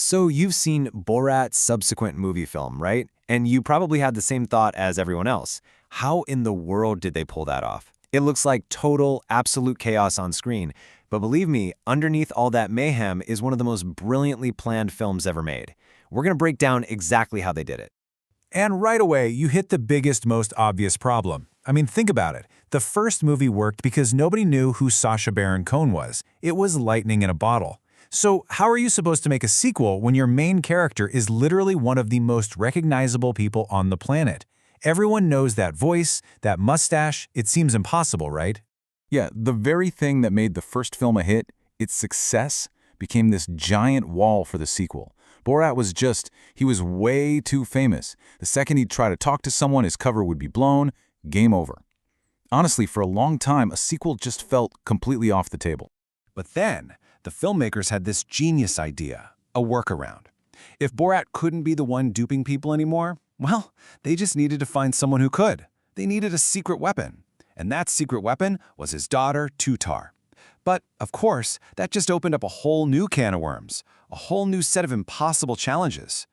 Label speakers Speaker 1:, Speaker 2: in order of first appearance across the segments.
Speaker 1: So you've seen Borat's subsequent movie film, right? And you probably had the same thought as everyone else. How in the world did they pull that off? It looks like total, absolute chaos on screen. But believe me, underneath all that mayhem is one of the most brilliantly planned films ever made. We're going to break down exactly how they did it.
Speaker 2: And right away, you hit the biggest, most obvious problem. I mean, think about it. The first movie worked because nobody knew who Sacha Baron Cohen was. It was lightning in a bottle. So how are you supposed to make a sequel when your main character is literally one of the most recognizable people on the planet? Everyone knows that voice, that mustache. It seems impossible, right?
Speaker 3: Yeah, the very thing that made the first film a hit, its success, became this giant wall for the sequel. Borat he was way too famous. The second he'd try to talk to someone, his cover would be blown, game over. Honestly, for a long time, a sequel just felt completely off the table.
Speaker 2: But then, the filmmakers had this genius idea, a workaround. If Borat couldn't be the one duping people anymore, well, they just needed to find someone who could. They needed a secret weapon. And that secret weapon was his daughter, Tutar. But, of course, that just opened up a whole new can of worms, a whole new set of impossible challenges.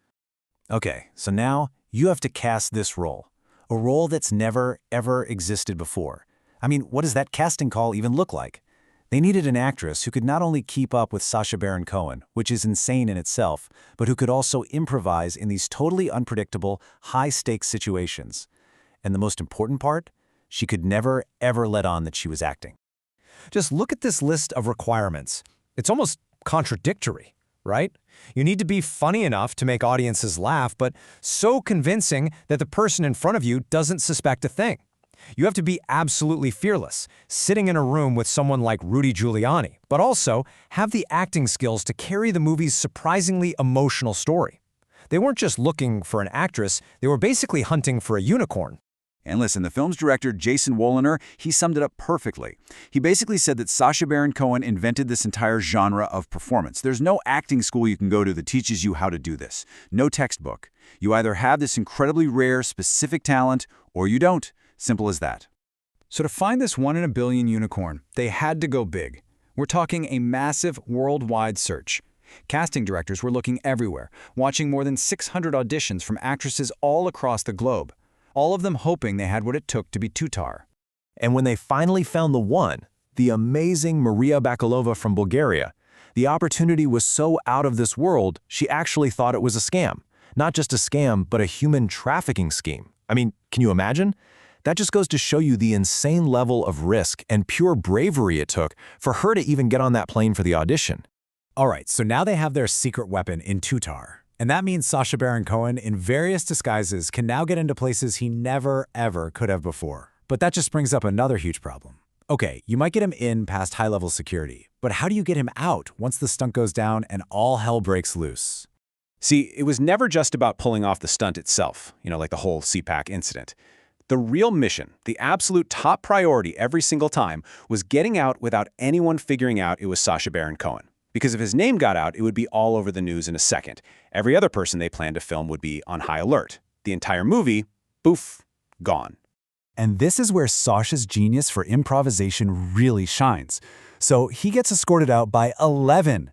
Speaker 1: Okay, so now you have to cast this role, a role that's never, ever existed before. I mean, what does that casting call even look like? They needed an actress who could not only keep up with Sacha Baron Cohen, which is insane in itself, but who could also improvise in these totally unpredictable, high-stakes situations. And the most important part? She could never, ever let on that she was acting.
Speaker 4: Just look at this list of requirements. It's almost contradictory, right? You need to be funny enough to make audiences laugh, but so convincing that the person in front of you doesn't suspect a thing. You have to be absolutely fearless, sitting in a room with someone like Rudy Giuliani, but also have the acting skills to carry the movie's surprisingly emotional story. They weren't just looking for an actress, they were basically hunting for a unicorn.
Speaker 5: And listen, the film's director, Jason Woliner, he summed it up perfectly. He basically said that Sacha Baron Cohen invented this entire genre of performance. There's no acting school you can go to that teaches you how to do this. No textbook. You either have this incredibly rare, specific talent, or you don't. Simple as that.
Speaker 6: So to find this 1 in a billion unicorn, they had to go big. We're talking a massive worldwide search. Casting directors were looking everywhere, watching more than 600 auditions from actresses all across the globe, all of them hoping they had what it took to be Tutar.
Speaker 1: And when they finally found the one, the amazing Maria Bakalova from Bulgaria, the opportunity was so out of this world, she actually thought it was a scam. Not just a scam, but a human trafficking scheme. I mean, can you imagine? That just goes to show you the insane level of risk and pure bravery it took for her to even get on that plane for the audition.
Speaker 2: All right, so now they have their secret weapon in Tutar. And that means Sacha Baron Cohen, in various disguises, can now get into places he never, ever could have before. But that just brings up another huge problem. Okay, you might get him in past high-level security, but how do you get him out once the stunt goes down and all hell breaks loose?
Speaker 7: See, it was never just about pulling off the stunt itself, like the whole CPAC incident. The real mission, the absolute top priority every single time, was getting out without anyone figuring out it was Sacha Baron Cohen. Because if his name got out, it would be all over the news in a second. Every other person they planned to film would be on high alert. The entire movie, poof, gone.
Speaker 2: And this is where Sacha's genius for improvisation really shines. So he gets escorted out by 11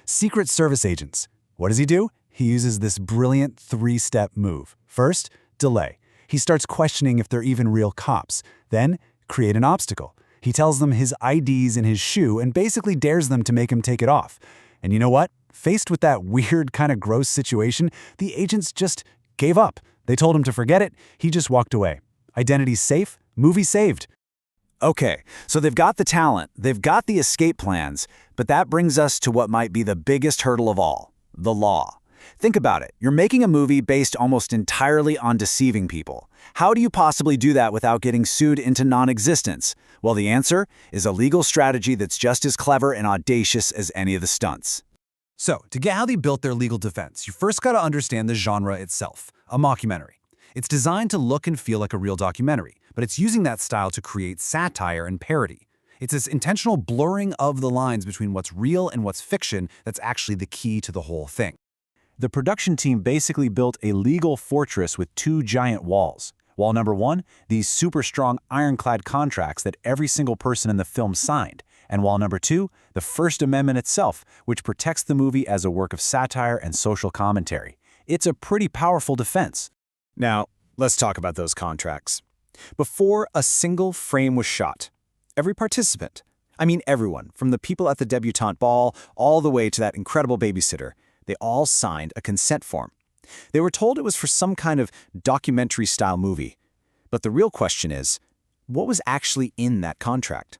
Speaker 2: Secret Service agents. What does he do? He uses this brilliant 3-step move. First, delay. He starts questioning if they're even real cops. Then, create an obstacle. He tells them his ID's in his shoe and basically dares them to make him take it off. And you know what? Faced with that weird, kind of gross situation, the agents just gave up. They told him to forget it. He just walked away. Identity safe, movie saved.
Speaker 5: Okay, so they've got the talent, they've got the escape plans, but that brings us to what might be the biggest hurdle of all, the law. Think about it. You're making a movie based almost entirely on deceiving people. How do you possibly do that without getting sued into non-existence? Well, the answer is a legal strategy that's just as clever and audacious as any of the stunts.
Speaker 2: So, to get how they built their legal defense, you first got to understand the genre itself, a mockumentary. It's designed to look and feel like a real documentary, but it's using that style to create satire and parody. It's this intentional blurring of the lines between what's real and what's fiction that's actually the key to the whole thing.
Speaker 1: The production team basically built a legal fortress with 2 giant walls. Wall number 1, these super strong ironclad contracts that every single person in the film signed. And wall number 2, the First Amendment itself, which protects the movie as a work of satire and social commentary. It's a pretty powerful defense.
Speaker 4: Now, let's talk about those contracts. Before a single frame was shot, every participant, I mean everyone, from the people at the debutante ball all the way to that incredible babysitter, they all signed a consent form. They were told it was for some kind of documentary-style movie. But the real question is, what was actually in that contract?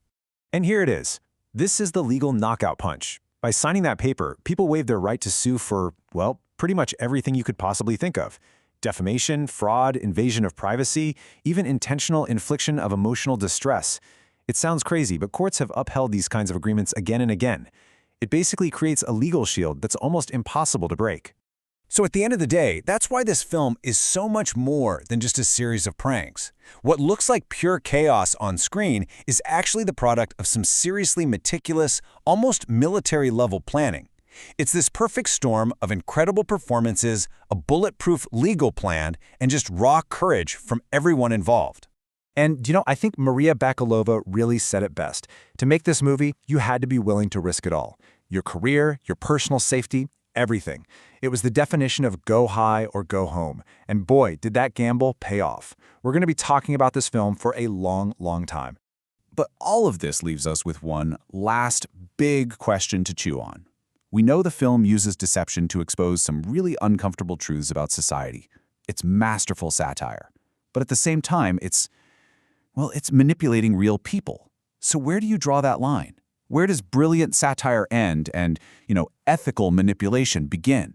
Speaker 1: And here it is. This is the legal knockout punch. By signing that paper, people waived their right to sue for, well, pretty much everything you could possibly think of. Defamation, fraud, invasion of privacy, even intentional infliction of emotional distress. It sounds crazy, but courts have upheld these kinds of agreements again and again. It basically creates a legal shield that's almost impossible to break.
Speaker 2: So at the end of the day, that's why this film is so much more than just a series of pranks. What looks like pure chaos on screen is actually the product of some seriously meticulous, almost military-level planning. It's this perfect storm of incredible performances, a bulletproof legal plan, and just raw courage from everyone involved.
Speaker 4: And, I think Maria Bakalova really said it best. To make this movie, you had to be willing to risk it all. Your career, your personal safety, everything. It was the definition of go high or go home. And boy, did that gamble pay off. We're going to be talking about this film for a long, long time.
Speaker 5: But all of this leaves us with one last big question to chew on. We know the film uses deception to expose some really uncomfortable truths about society. It's masterful satire. But at the same time, it's manipulating real people. So where do you draw that line? Where does brilliant satire end and, ethical manipulation begin?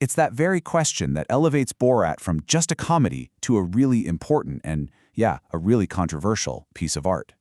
Speaker 5: It's that very question that elevates Borat from just a comedy to a really important and, a really controversial piece of art.